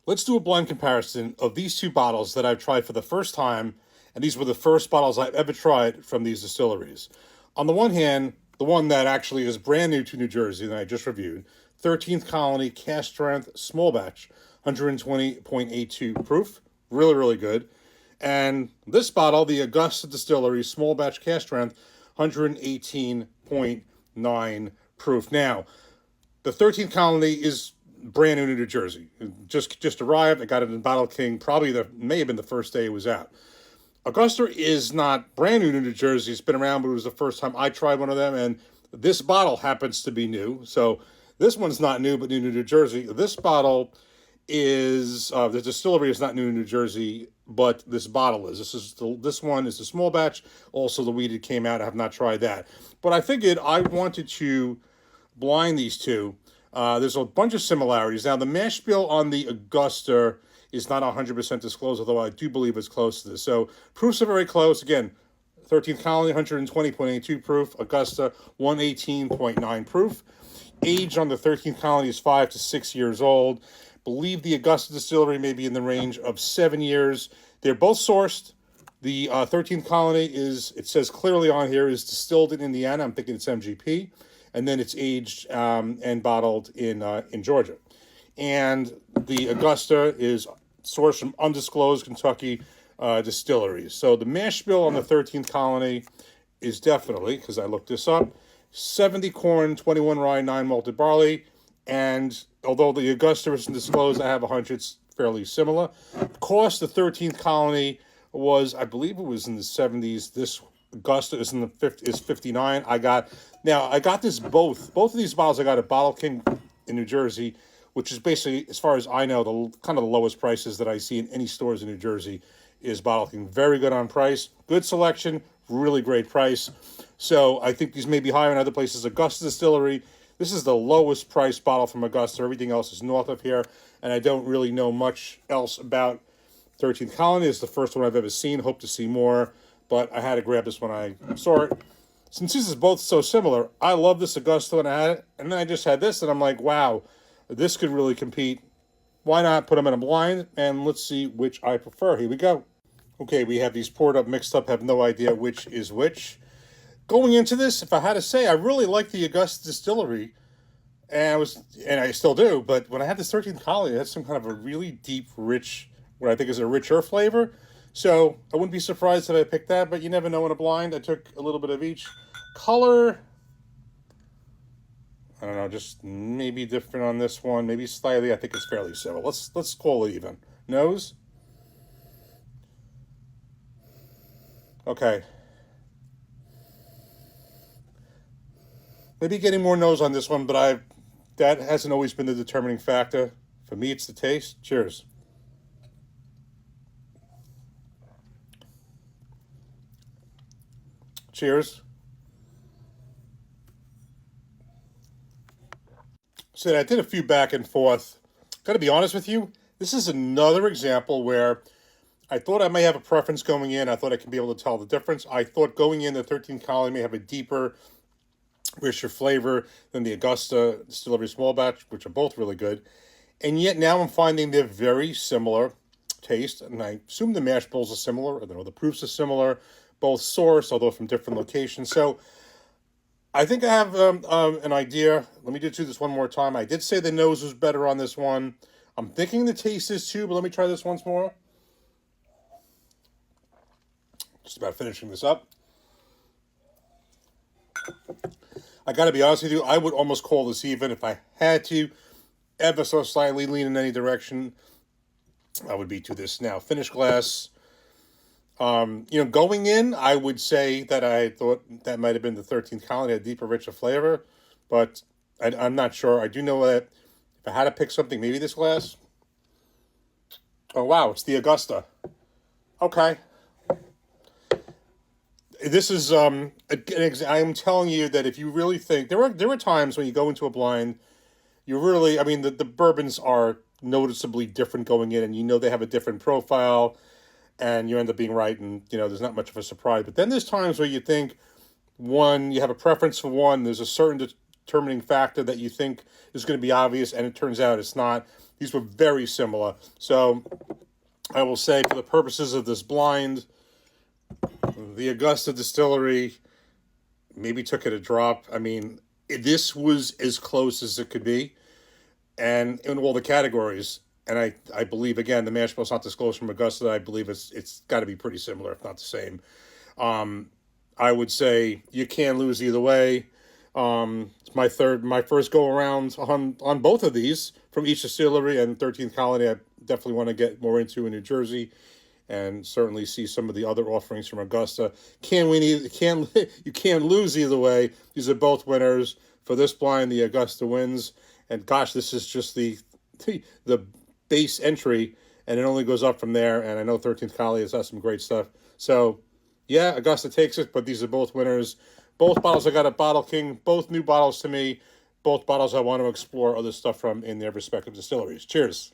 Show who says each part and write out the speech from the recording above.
Speaker 1: Let's do a blind comparison of these two bottles that I've tried for the first time, and these were the first bottles I've ever tried from these distilleries. On the one hand, the one that actually is brand new to New Jersey that I just reviewed, 13th Colony Cask Strength Small Batch, 120.82 proof, really, really good. And this bottle, the Augusta Distillery Small Batch Cask Strength, 118.9 proof. Now, the 13th Colony is brand new to New Jersey. Just arrived. I got it in Bottle King. Probably may have been the first day it was out. Augusta is not brand new to New Jersey. It's been around, but it was the first time I tried one of them. And this bottle happens to be new. So this one's not new, but new to New Jersey. This bottle is the distillery is not new to New Jersey, but this bottle is. This one is the small batch. Also, the wheated came out. I have not tried that, but I figured I wanted to blind these two. There's a bunch of similarities. Now, the mash bill on the Augusta is not 100% disclosed, although I do believe it's close to this. So proofs are very close. Again, 13th Colony, 120.82 proof. Augusta, 118.9 proof. Age on the 13th Colony is 5 to 6 years old. Believe the Augusta Distillery may be in the range of 7 years. They're both sourced. The 13th Colony it says clearly on here, is distilled in Indiana. I'm thinking it's MGP. And then it's aged and bottled in Georgia. And the Augusta is sourced from undisclosed Kentucky distilleries. So the mash bill on the 13th Colony is definitely, because I looked this up, 70 corn, 21 rye, 9 malted barley. And although the Augusta isn't disclosed, I have 100. It's fairly similar. Cost, the 13th Colony was, I believe it was in the 70s. This Augusta is in the 50, is 59. I got this both of these bottles I got at Bottle King in New Jersey, which is basically, as far as I know, the kind of the lowest prices that I see in any stores in New Jersey is Bottle King. Very good on price, good selection, really great price. So I think these may be higher in other places. Augusta Distillery, this is the lowest price bottle from Augusta. Everything else is north of here, and I don't really know much else about 13th Colony. It's the first one I've ever seen. Hope to see more, but I had to grab this when I saw it. Since this is both so similar, I love this Augusta when I had it, and then I just had this, and I'm like, wow, this could really compete. Why not put them in a blind, and let's see which I prefer. Here we go. Okay, we have these poured up, mixed up, have no idea which is which. Going into this, if I had to say, I really like the Augusta Distillery, and I still do, but when I had this 13th Colony, it had some kind of a really deep, rich, what I think is a richer flavor. So I wouldn't be surprised if I picked that, but you never know in a blind. I took a little bit of each. Color, I don't know, just maybe different on this one, maybe slightly. I think it's fairly similar. Let's call it even. Nose. Okay. Maybe getting more nose on this one, but that hasn't always been the determining factor. For me, it's the taste. Cheers. Cheers. So I did a few back and forth. Got to be honest with you, this is another example where I thought I may have a preference going in. I thought I could be able to tell the difference. I thought going in the 13th Colony may have a deeper, richer flavor than the Augusta Distillery Small Batch, which are both really good. And yet now I'm finding they're very similar taste, and I assume the mash bills are similar. I don't know, the proofs are similar, both sourced, although from different locations. So I think I have an idea. Let me do this one more time. I did say the nose was better on this one. I'm thinking the taste is too, but let me try this once more. Just about finishing this up. I got to be honest with you, I would almost call this even. If I had to ever so slightly lean in any direction, I would be to this. Now, finish glass. Going in, I would say that I thought that might have been the 13th Colony, a deeper, richer flavor, but I'm not sure. I do know that if I had to pick something, maybe this glass. Oh, wow, it's the Augusta. Okay. This is, I'm telling you that if you really think, there are times when you go into a blind, the bourbons are noticeably different going in, and they have a different profile, and you end up being right, and there's not much of a surprise. But then there's times where you think you have a preference for one. There's a certain determining factor that you think is going to be obvious, and it turns out it's not. These were very similar. So I will say, for the purposes of this blind, the Augusta Distillery maybe took it a drop. I mean, this was as close as it could be, and in all the categories. And I believe, again, the mash bill's not disclosed from Augusta. I believe it's got to be pretty similar, if not the same. I would say you can't lose either way. It's my first go around on both of these from each distillery, and 13th Colony I definitely want to get more into in New Jersey, and certainly see some of the other offerings from Augusta. You can't lose either way. These are both winners. For this blind, the Augusta wins, and gosh, this is just the base entry, and it only goes up from there. And I know 13th Colony has some great stuff. So yeah, Augusta takes it, but these are both winners. Both bottles I got at Bottle King, both new bottles to me. Both bottles I want to explore other stuff from in their respective distilleries. Cheers.